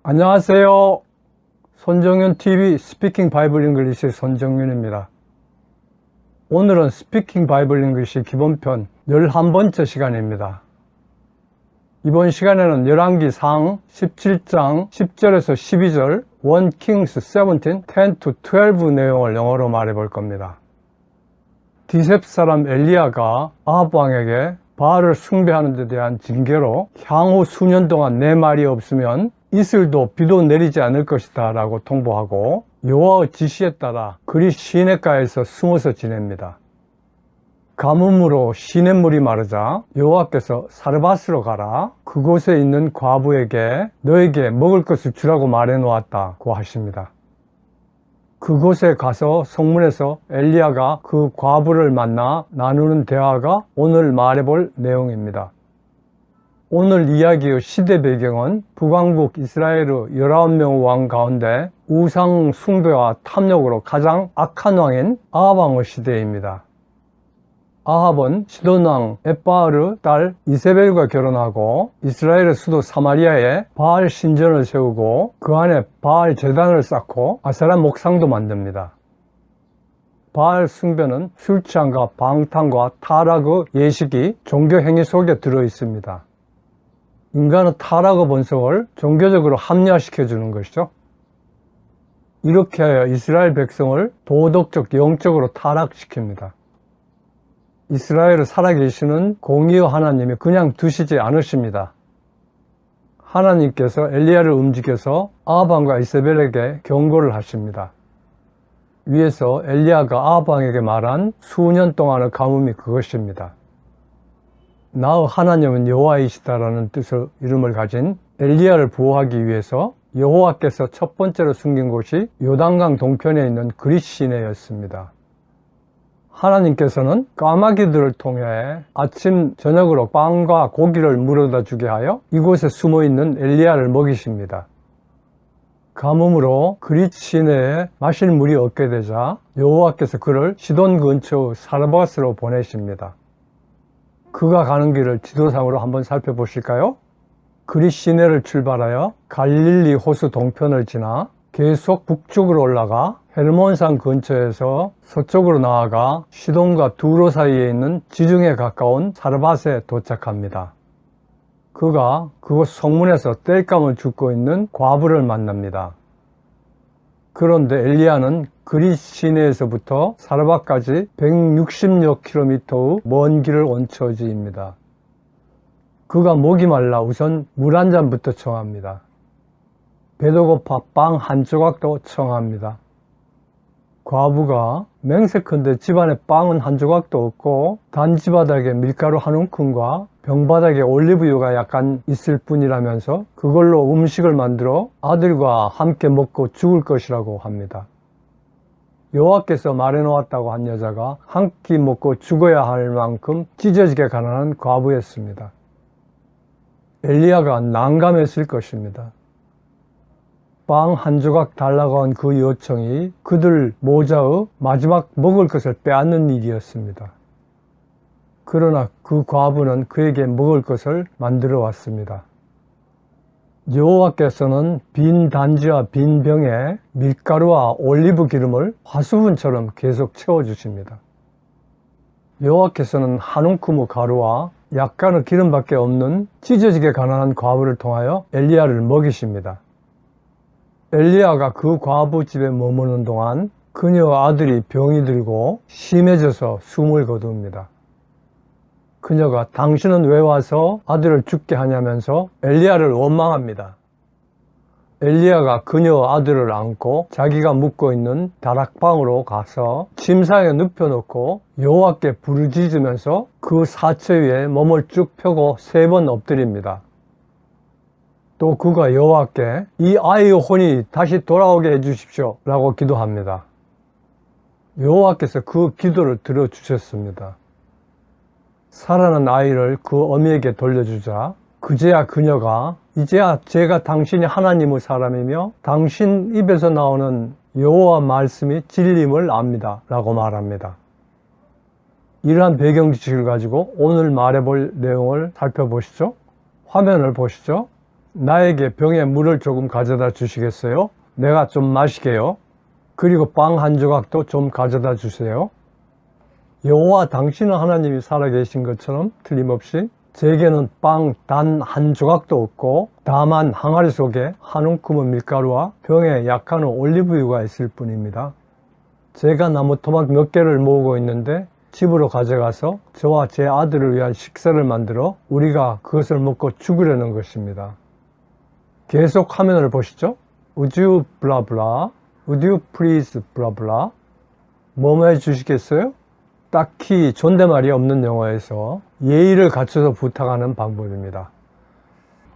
안녕하세요. 손정윤TV 스피킹 바이블 잉글리시 손정윤입니다. 오늘은 스피킹 바이블 잉글리시 기본편 11번째 시간입니다. 이번 시간에는 열왕기상 17장 10절에서 12절 1 Kings 17, 10-12 내용을 영어로 말해볼 겁니다. 디셉 사람 엘리야가 아합 왕에게 바알을 숭배하는 데 대한 징계로 향후 수년 동안 내 말이 없으면 이슬도 비도 내리지 않을 것이다 라고 통보하고 여호와의 지시에 따라 그리 시냇가에서 숨어서 지냅니다. 가뭄으로 시냇물이 마르자 여호와께서 사르밧으로 가라, 그곳에 있는 과부에게 너에게 먹을 것을 주라고 말해 놓았다고 하십니다. 그곳에 가서 성문에서 엘리야가 그 과부를 만나 나누는 대화가 오늘 말해볼 내용입니다. 오늘 이야기의 시대 배경은 북왕국 이스라엘의 19명 왕 가운데 우상 숭배와 탐욕으로 가장 악한 왕인 아합 왕의 시대입니다. 아합은 시돈왕 엣바알의 딸 이세벨과 결혼하고 이스라엘의 수도 사마리아에 바알 신전을 세우고 그 안에 바알 제단을 쌓고 아세라 목상도 만듭니다. 바알 숭배는 술 취함과 방탕과 타락의 예식이 종교 행위 속에 들어 있습니다. 인간은 타락의 본성을 종교적으로 합리화시켜주는 것이죠. 이렇게 하여 이스라엘 백성을 도덕적, 영적으로 타락시킵니다. 이스라엘을 살아계시는 공의의 하나님이 그냥 두시지 않으십니다. 하나님께서 엘리야를 움직여서 아합 왕과 이세벨에게 경고를 하십니다. 위에서 엘리야가 아합 왕에게 말한 수년 동안의 가뭄이 그것입니다. 나의 하나님은 여호와이시다라는 뜻의 이름을 가진 엘리야를 보호하기 위해서 여호와께서 첫 번째로 숨긴 곳이 요단강 동편에 있는 그릿 시내였습니다. 하나님께서는 까마귀들을 통해 아침 저녁으로 빵과 고기를 물어다 주게 하여 이곳에 숨어있는 엘리야를 먹이십니다. 가뭄으로 그릿 시내에 마실 물이 없게 되자 여호와께서 그를 시돈 근처의 사르밧으로 보내십니다. 그가 가는 길을 지도상으로 한번 살펴보실까요? 그릿 시내를 출발하여 갈릴리 호수 동편을 지나 계속 북쪽으로 올라가 헤르몬산 근처에서 서쪽으로 나아가 시돈과 두로 사이에 있는 지중해에 가까운 사르밧에 도착합니다. 그가 그곳 성문에서 땔감을 줍고 있는 과부를 만납니다. 그런데 엘리야는 그릿 시내에서부터 사르밧까지 160여 킬로미터의 먼 길을 온 처지입니다. 그가 목이 말라 우선 물 한 잔부터 청합니다. 배도 고파 빵 한 조각도 청합니다. 과부가 맹세컨대 집안에 빵은 한 조각도 없고 단지바닥에 밀가루 한 움큼과 병바닥에 올리브유가 약간 있을 뿐이라면서 그걸로 음식을 만들어 아들과 함께 먹고 죽을 것이라고 합니다. 여호와께서 말해놓았다고 한 여자가 한 끼 먹고 죽어야 할 만큼 찢어지게 가난한 과부였습니다. 엘리야가 난감했을 것입니다. 빵 한 조각 달라고 한 그 요청이 그들 모자의 마지막 먹을 것을 빼앗는 일이었습니다. 그러나 그 과부는 그에게 먹을 것을 만들어 왔습니다. 여호와께서는 빈 단지와 빈 병에 밀가루와 올리브 기름을 화수분처럼 계속 채워주십니다. 여호와께서는 한 움큼의 가루와 약간의 기름밖에 없는 찢어지게 가난한 과부를 통하여 엘리야를 먹이십니다. 엘리야가 그 과부 집에 머무는 동안 그녀 아들이 병이 들고 심해져서 숨을 거둡니다. 그녀가 당신은 왜 와서 아들을 죽게 하냐면서 엘리야를 원망합니다. 엘리야가 그녀 아들을 안고 자기가 묵고 있는 다락방으로 가서 침상에 눕혀놓고 여호와께 부르짖으면서 그 사체 위에 몸을 쭉 펴고 3번 엎드립니다. 또 그가 여호와께 이 아이의 혼이 다시 돌아오게 해주십시오 라고 기도합니다. 여호와께서 그 기도를 들어주셨습니다. 살아난 아이를 그 어미에게 돌려주자 그제야 그녀가 이제야 제가 당신이 하나님의 사람이며 당신 입에서 나오는 여호와 말씀이 진리임을 압니다 라고 말합니다. 이러한 배경 지식을 가지고 오늘 말해볼 내용을 살펴보시죠. 화면을 보시죠. 나에게 병에 물을 조금 가져다 주시겠어요? 내가 좀 마시게요. 그리고 빵 한 조각도 좀 가져다 주세요. 여호와 당신은 하나님이 살아계신 것처럼 틀림없이 제게는 빵 단 한 조각도 없고 다만 항아리 속에 한 움큼의 밀가루와 병에 약한 올리브유가 있을 뿐입니다. 제가 나무 토막 몇 개를 모으고 있는데 집으로 가져가서 저와 제 아들을 위한 식사를 만들어 우리가 그것을 먹고 죽으려는 것입니다. 계속 화면을 보시죠. Would you blah blah? Would you please blah blah? 뭐뭐 해주시겠어요? 딱히 존댓말이 없는 영어에서 예의를 갖춰서 부탁하는 방법입니다.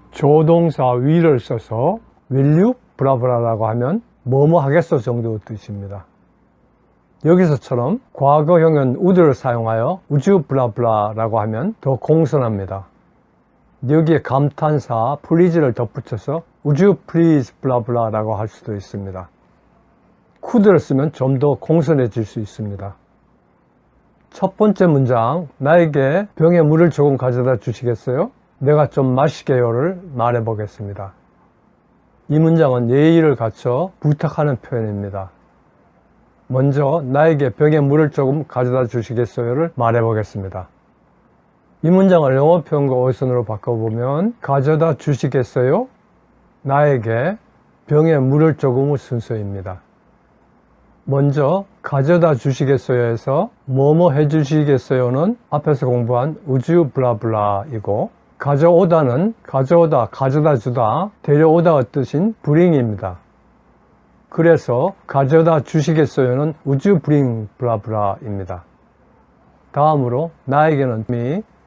조동사 will을 써서 will you blah blah라고 하면 뭐뭐 하겠어 정도 뜻입니다. 여기서처럼 과거형은 would를 사용하여 would you blah blah라고 하면 더 공손합니다. 여기에 감탄사 please를 덧붙여서 would you please blah blah라고 할 수도 있습니다. could를 쓰면 좀 더 공손해질 수 있습니다. 첫 번째 문장, 나에게 병에 물을 조금 가져다 주시겠어요? 내가 좀 마시게요를 말해 보겠습니다. 이 문장은 예의를 갖춰 부탁하는 표현입니다. 먼저 나에게 병에 물을 조금 가져다 주시겠어요를 말해 보겠습니다. 이 문장을 영어 표현과 어순으로 바꿔보면 가져다 주시겠어요? 나에게 병에 물을 조금의 순서입니다. 먼저 가져다 주시겠어요에서 뭐뭐 해주시겠어요는 앞에서 공부한 would you blah blah이고 가져오다는 가져오다, 가져다 주다, 데려오다의 뜻인 bring입니다. 그래서 가져다 주시겠어요는 would you bring blah blah입니다. 다음으로 나에게는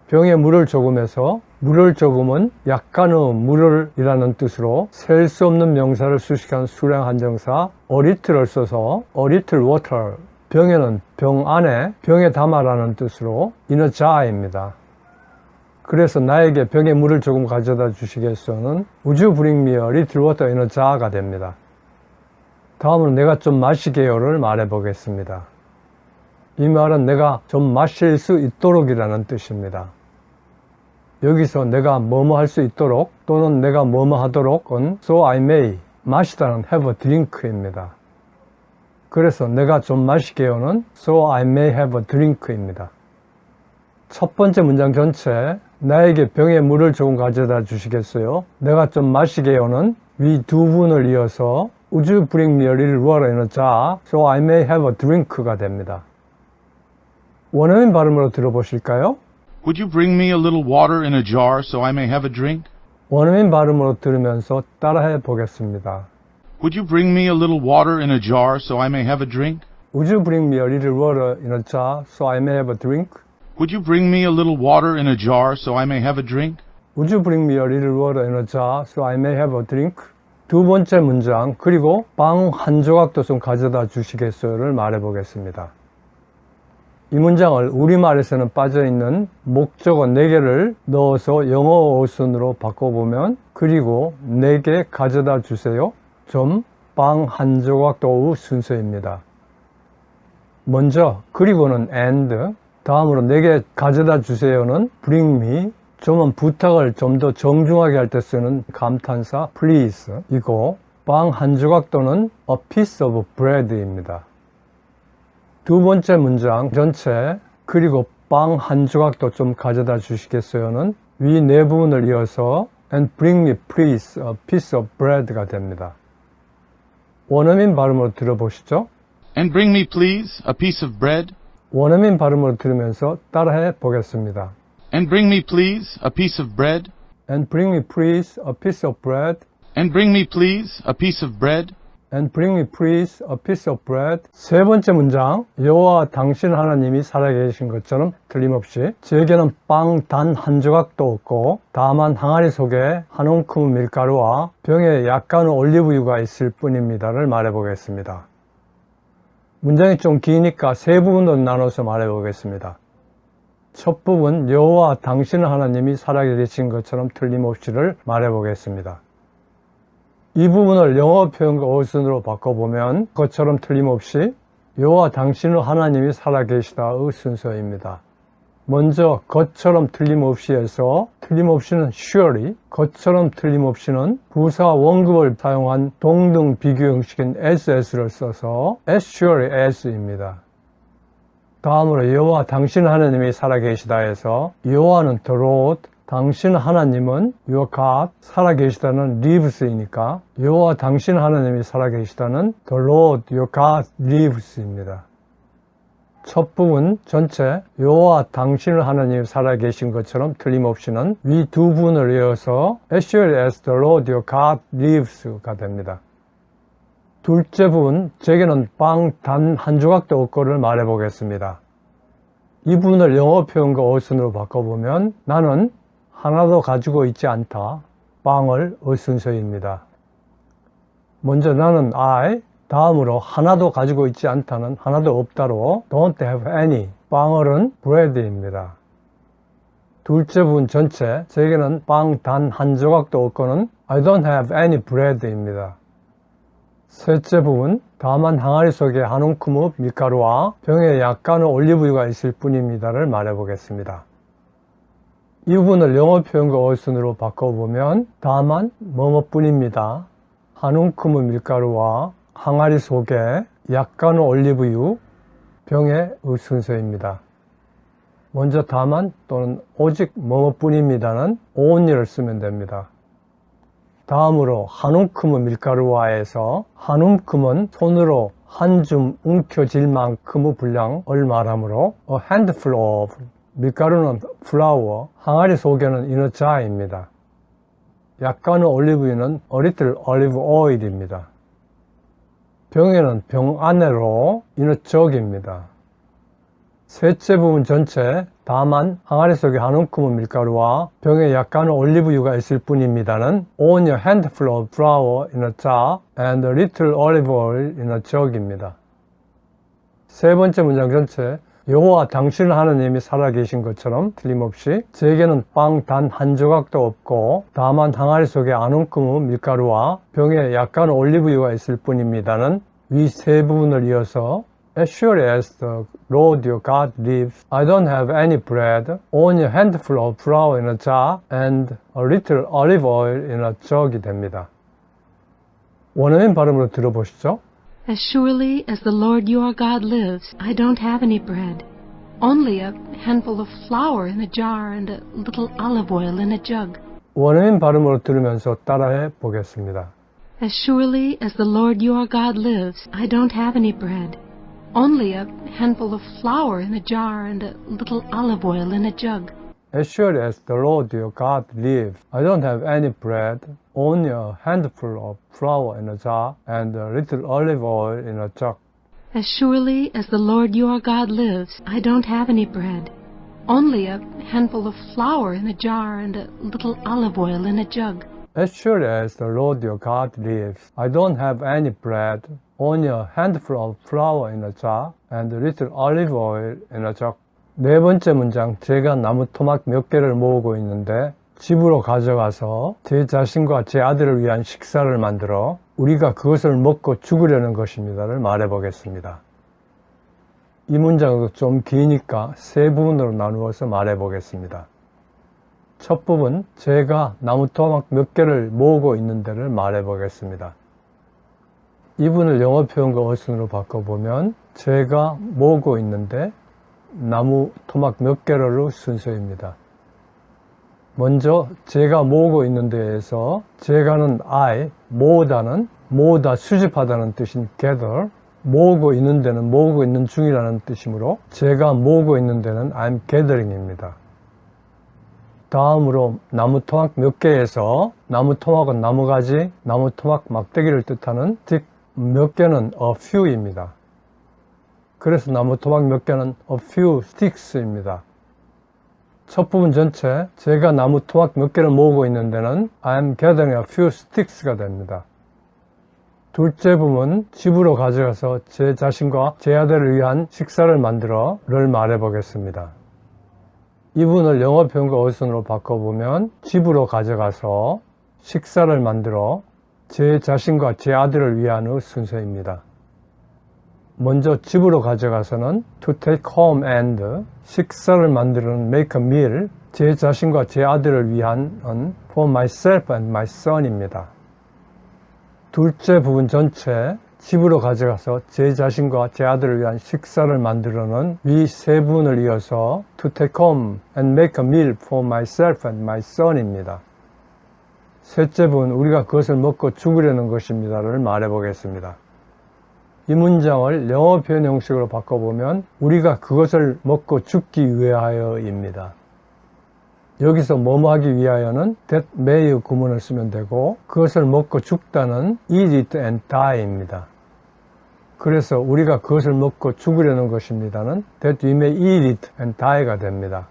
병에 물을 조금해서 물을 조금은 약간의 물을 이라는 뜻으로 셀 수 없는 명사를 수식한 수량 한정사 a little을 써서 a little water, 병에는 병 안에 병에 담아라는 뜻으로 in a jar입니다. 그래서 나에게 병에 물을 조금 가져다 주시겠어요는 Would you bring me a little water in a jar가 됩니다. 다음으로 내가 좀 마시게요를 말해 보겠습니다. 이 말은 내가 좀 마실 수 있도록이라는 뜻입니다. 여기서 내가 뭐뭐 할 수 있도록 또는 내가 뭐뭐 하도록은 so I may, 마시다는 have a drink입니다. 그래서 내가 좀 마시게요는 so I may have a drink입니다. 첫 번째 문장 전체 나에게 병에 물을 조금 가져다 주시겠어요? 내가 좀 마시게요는 위 두 분을 이어서 Would you bring me a little water in a jar so I may have a drink가 됩니다. 원어민 발음으로 들어보실까요? Would you bring me a little water in a jar so I may have a drink? 원어민 발음으로 들으면서 따라해 보겠습니다. Would you bring me a little water in a jar so I may have a drink? Would you bring me a little water in a jar so I may have a drink? Would you bring me a little water in a jar so I may have a drink? Would you bring me a little water in a jar so I may have a drink? 두 번째 문장, 그리고 빵 한 조각도 좀 가져다 주시겠어요를 말해 보겠습니다. 이 문장을 우리말에서는 빠져있는 목적어 4개를 넣어서 영어 어순으로 바꿔보면 그리고 4개 가져다 주세요. 좀 빵 한 조각도의 순서입니다. 먼저 그리고는 and, 다음으로 4개 가져다 주세요는 bring me, 좀은 부탁을 좀 더 정중하게 할 때 쓰는 감탄사 please 이고 빵 한 조각도는 a piece of bread입니다. 두 번째 문장 전체 그리고 빵 한 조각도 좀 가져다 주시겠어요는 위 네 부분을 이어서 and bring me please a piece of bread가 됩니다. 원어민 발음으로 들어보시죠. And bring me please a piece of bread? 원어민 발음으로 들으면서 따라해 보겠습니다. And bring me please a piece of bread? And bring me please a piece of bread. And bring me please a piece of bread? And bring me please a piece of bread. 세 번째 문장, 여호와 당신 하나님이 살아계신 것처럼 틀림없이 제게는 빵 단 한 조각도 없고 다만 항아리 속에 한 움큼 밀가루와 병에 약간의 올리브유가 있을 뿐입니다를 말해보겠습니다. 문장이 좀 기니까 세 부분으로 나눠서 말해보겠습니다. 첫 부분, 여호와 당신 하나님이 살아계신 것처럼 틀림없이를 말해보겠습니다. 이 부분을 영어 표현과 어순으로 바꿔보면 그것처럼 틀림없이 여호와 당신의 하나님이 살아계시다의 순서입니다. 먼저 것처럼 틀림없이에서 틀림없이는 surely, 것처럼 틀림없이는 부사 원급을 사용한 동등 비교 형식인 as를 써서 as surely as입니다. 다음으로 여호와 당신 하나님이 살아계시다 해서 여호와는 the Lord, 당신 하나님은 your God, 살아계시다는 lives이니까 여호와 당신 하나님이 살아계시다는 the Lord your God lives입니다. 첫 부분 전체 여호와 당신 하나님이 살아계신 것처럼 틀림없이는 위 두 부분을 이어서 as surely as the Lord your God lives가 됩니다. 둘째 부분, 제게는 빵 단 한 조각도 없고를 말해 보겠습니다. 이 부분을 영어 표현과 어순으로 바꿔보면 나는 하나도 가지고 있지 않다. 빵을 어순서입니다. 먼저 나는 I, 다음으로 하나도 가지고 있지 않다는 하나도 없다로 don't have any, 빵을은 bread입니다. 둘째 부분 전체, 제게는 빵 단 한 조각도 없고는 I don't have any bread입니다. 셋째 부분, 다만 항아리 속에 한 움큼의 밀가루와 병에 약간의 올리브유가 있을 뿐입니다를 말해 보겠습니다. 이 부분을 영어 표현과 어순으로 바꿔보면 다만 뭐뭐뿐입니다. 한 움큼의 밀가루와 항아리 속에 약간의 올리브유, 병의 순서입니다. 먼저 다만 또는 오직 뭐뭐뿐입니다는 only를 쓰면 됩니다. 다음으로 한 움큼의 밀가루와에서 한 움큼은 손으로 한 줌 움켜질 만큼의 분량을 말하므로 a handful of, 밀가루는 flour, 항아리 속에는 in a jar입니다. 약간의 올리브유는 a little olive oil입니다. 병에는 병 안으로 in a jug입니다. 셋째 부분 전체, 다만 항아리 속에 한 움큼의 밀가루와 병에 약간의 올리브유가 있을 뿐입니다는 only a handful of flour in a jar and a little olive oil in a jug입니다. 세 번째 문장 전체, 여호와 당신 하나님이 살아계신 것처럼 틀림없이 제게는 빵 단 한 조각도 없고 다만 항아리 속에 한 움큼의 밀가루와 병에 약간의 올리브유가 있을 뿐입니다는 위 세 부분을 이어서 As surely as the Lord your God lives, I don't have any bread, only a handful of flour in a jar and a little olive oil in a jug이 됩니다. 원어민 발음으로 들어보시죠. As surely as the Lord your God lives, I don't have any bread, only a handful of flour in a jar and a little olive oil in a jug. 원어민 발음으로 들으면서 따라해 보겠습니다. As surely as the Lord your God lives, I don't have any bread, only a handful of flour in a jar and a little olive oil in a jug. As surely as the Lord your God lives, I don't have any bread, only a handful of flour in a jar and a little olive oil in a jug. As surely as the Lord your God lives, I don't have any bread, only a handful of flour in a jar and a little olive oil in a jug. As surely as the Lord your God lives, I don't have any bread, only a handful of flour in a jar and a little olive oil in a jug. 네 번째 문장, 제가 나무 토막 몇 개를 모으고 있는데 집으로 가져가서 제 자신과 제 아들을 위한 식사를 만들어 우리가 그것을 먹고 죽으려는 것입니다를 말해 보겠습니다. 이 문장도 좀 기니까 세 부분으로 나누어서 말해 보겠습니다. 첫 부분, 제가 나무 토막 몇 개를 모으고 있는데를 말해 보겠습니다. 이 부분을 영어 표현과 어순으로 바꿔보면 제가 모으고 있는데 나무 토막 몇 개로의 순서입니다. 먼저 제가 모으고 있는 데에서 제가는 I, 모으다는 모으다 수집하다는 뜻인 gather, 모으고 있는 데는 모으고 있는 중이라는 뜻이므로 제가 모으고 있는 데는 I'm gathering입니다. 다음으로 나무 토막 몇 개에서 나무 토막은 나무가지, 나무 토막 막대기를 뜻하는 stick 몇 개는 a few입니다. 그래서 나무 토막 몇 개는 a few sticks입니다. 첫 부분 전체, 제가 나무 토막 몇 개를 모으고 있는 데는 I'm gathering a few sticks가 됩니다. 둘째 부분, 집으로 가져가서 제 자신과 제 아들을 위한 식사를 만들어를 말해 보겠습니다. 이 부분을 영어 표현과 어순으로 바꿔보면 집으로 가져가서 식사를 만들어 제 자신과 제 아들을 위한의 순서입니다. 먼저 집으로 가져가서는 to take home and 식사를 만드는 make a meal, 제 자신과 제 아들을 위한 for myself and my son입니다. 둘째 부분 전체 집으로 가져가서 제 자신과 제 아들을 위한 식사를 만들어는 위 세 부분을 이어서 to take home and make a meal for myself and my son입니다. 셋째 부분 우리가 그것을 먹고 죽으려는 것입니다를 말해 보겠습니다. 이 문장을 영어 표현 형식으로 바꿔보면 우리가 그것을 먹고 죽기 위하여입니다. 여기서 뭐뭐 하기 위하여는 that may의 구문을 쓰면 되고 그것을 먹고 죽다는 eat it and die입니다. 그래서 우리가 그것을 먹고 죽으려는 것입니다는 that we may eat it and die가 됩니다.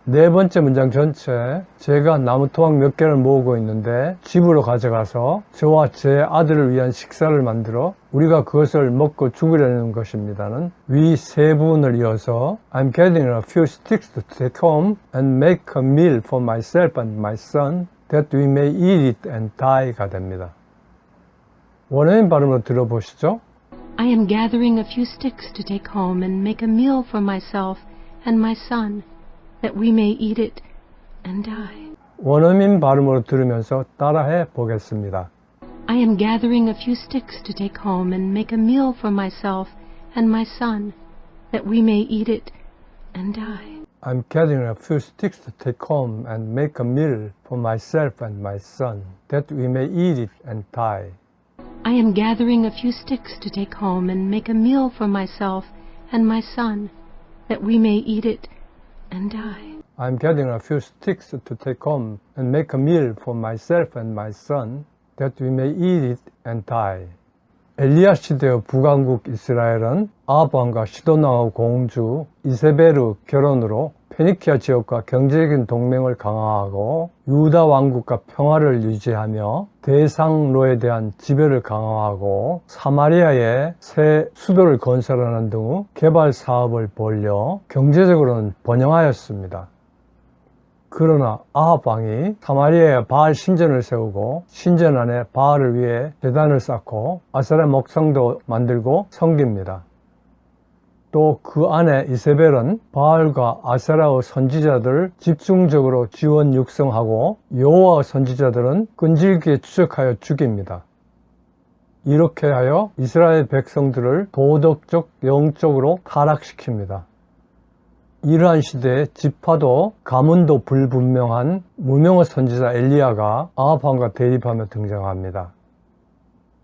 네 번째 문장 전체 제가 나무 토막 몇 개를 모으고 있는데 집으로 가져가서 저와 제 아들을 위한 식사를 만들어 우리가 그것을 먹고 죽으려는 것입니다는 위 세 부분을 이어서 I'm getting a few sticks to take home and make a meal for myself and my son that we may eat it and die가 됩니다. 원어민 발음으로 들어보시죠. I am gathering a few sticks to take home and make a meal for myself and my son, that we may eat it and die. 원어민 발음으로 들으면서 따라해 보겠습니다. I am gathering a few sticks to take home and make a meal for myself and my son, that we may eat it and die. I'm gathering a few sticks to take home and make a meal for myself and my son, that we may eat it and die. I am gathering a few sticks to take home and make a meal for myself and my son, that we may eat it and die. I'm gathering a few sticks to take home and make a meal for myself and my son, that we may eat it and die. 엘리야 시대의 북왕국 이스라엘은 아합 왕과 시돈 왕의 공주 이세벨의 결혼으로 페니키아 지역과 경제적인 동맹을 강화하고 유다 왕국과 평화를 유지하며 대상로에 대한 지배를 강화하고 사마리아에 새 수도를 건설하는 등 개발 사업을 벌여 경제적으로는 번영하였습니다. 그러나 아합 왕이 사마리아에 바알 신전을 세우고 신전 안에 바알을 위해 제단을 쌓고 아세라 목상도 만들고 섬깁니다. 또 그 안에 이세벨은 바알과 아세라의 선지자들을 집중적으로 지원 육성하고 여호와의 선지자들은 끈질기게 추적하여 죽입니다. 이렇게 하여 이스라엘 백성들을 도덕적, 영적으로 타락시킵니다. 이러한 시대에 지파도 가문도 불분명한 무명의 선지자 엘리야가 아합 왕과 대립하며 등장합니다.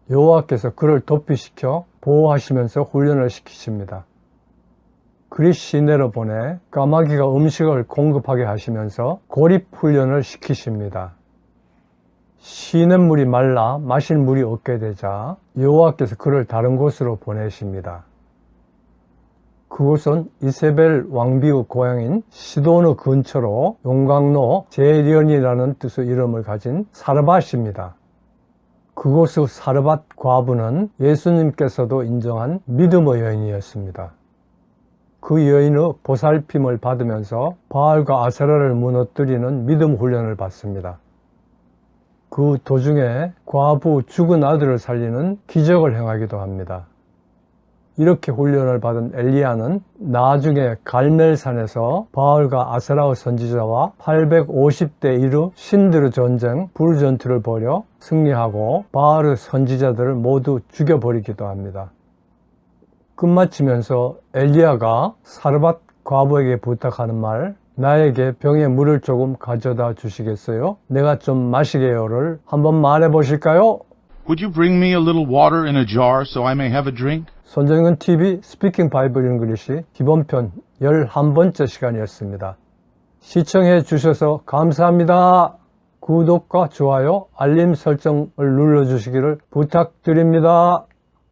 여호와께서 그를 도피시켜 보호하시면서 훈련을 시키십니다. 그리 시내로 보내 까마귀가 음식을 공급하게 하시면서 고립 훈련을 시키십니다. 시냇물이 말라 마실 물이 없게 되자 여호와께서 그를 다른 곳으로 보내십니다. 그곳은 이세벨 왕비의 고향인 시돈의 근처로 용광로 제련이라는 뜻의 이름을 가진 사르밧입니다. 그곳의 사르밧 과부는 예수님께서도 인정한 믿음의 여인이었습니다. 그 여인의 보살핌을 받으면서 바알과 아세라를 무너뜨리는 믿음 훈련을 받습니다. 그 도중에 과부 죽은 아들을 살리는 기적을 행하기도 합니다. 이렇게 훈련을 받은 엘리야는 나중에 갈멜산에서 바알과 아세라의 선지자와 850대 1의 신들의 전쟁 불전투를 벌여 승리하고 바알의 선지자들을 모두 죽여버리기도 합니다. 끝마치면서 엘리야가 사르밧 과부에게 부탁하는 말, 나에게 병에 물을 조금 가져다 주시겠어요? 내가 좀 마시게요를 한번 말해 보실까요? Would you bring me a little water in a jar so I may have a drink? 손정현 TV 스피킹 바이블 잉글리시 기본편 11번째 시간이었습니다. 시청해 주셔서 감사합니다. 구독과 좋아요, 알림 설정을 눌러주시기를 부탁드립니다.